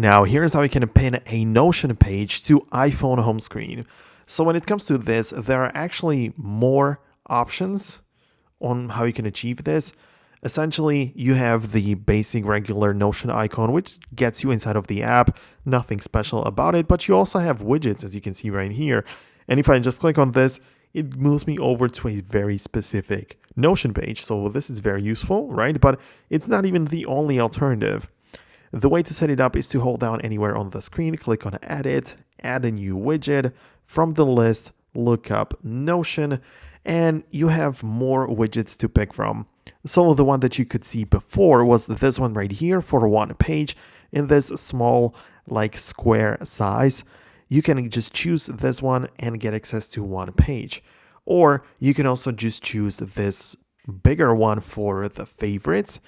Now, here's how you can pin a Notion page to iPhone home screen. So when it comes to this, there are actually more options on how you can achieve this. Essentially, you have the basic regular Notion icon, which gets you inside of the app. Nothing special about it, but you also have widgets, as you can see right here. And if I just click on this, it moves me over to a very specific Notion page. So this is very useful, right? But it's not even the only alternative. The way to set it up is to hold down anywhere on the screen, click on Edit, add a new widget. From the list, look up Notion, and you have more widgets to pick from. So the one that you could see before was this one right here for one page in this small like square size. You can just choose this one and get access to one page. Or you can also just choose this bigger one for the favorites,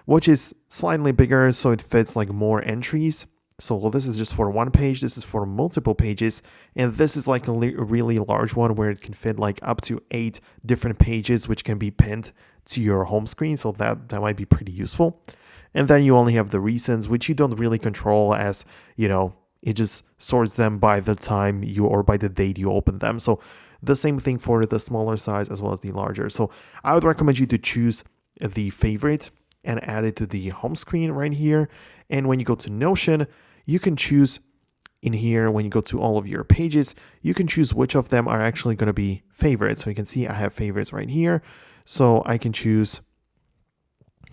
which is slightly bigger so it fits like more entries. So this is just for one page, this is for multiple pages, and this is like a really large one where it can fit like up to 8 different pages which can be pinned to your home screen, so that might be pretty useful. And then you only have the recents, which you don't really control, as you know, it just sorts them by the time you or by the date you open them. So the same thing for the smaller size as well as the larger. So I would recommend you to choose the favorite and add it to the home screen right here. And when you go to Notion, you can choose in here, when you go to all of your pages, you can choose which of them are actually going to be favorites. So you can see I have favorites right here. So I can choose,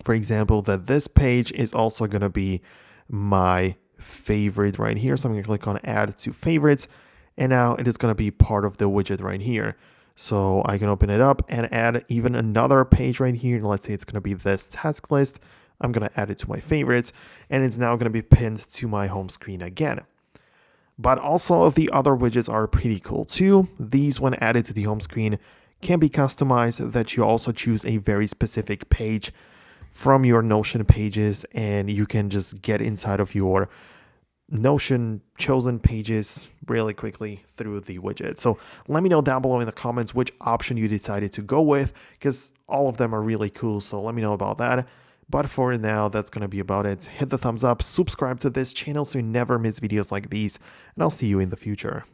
for example, that this page is also going to be my favorite right here. So I'm going to click on Add to Favorites. And now it is going to be part of the widget right here. So I can open it up and add even another page right here. Let's say it's going to be this task list. I'm going to add it to my favorites, and it's now going to be pinned to my home screen again. But also the other widgets are pretty cool too. These, when added to the home screen, can be customized, that you also choose a very specific page from your Notion pages, and you can just get inside of your Notion chosen pages really quickly through the widget. So let me know down below in the comments which option you decided to go with, because all of them are really cool. So let me know about that. But for now, that's going to be about it. Hit the thumbs up, subscribe to this channel so you never miss videos like these, and I'll see you in the future.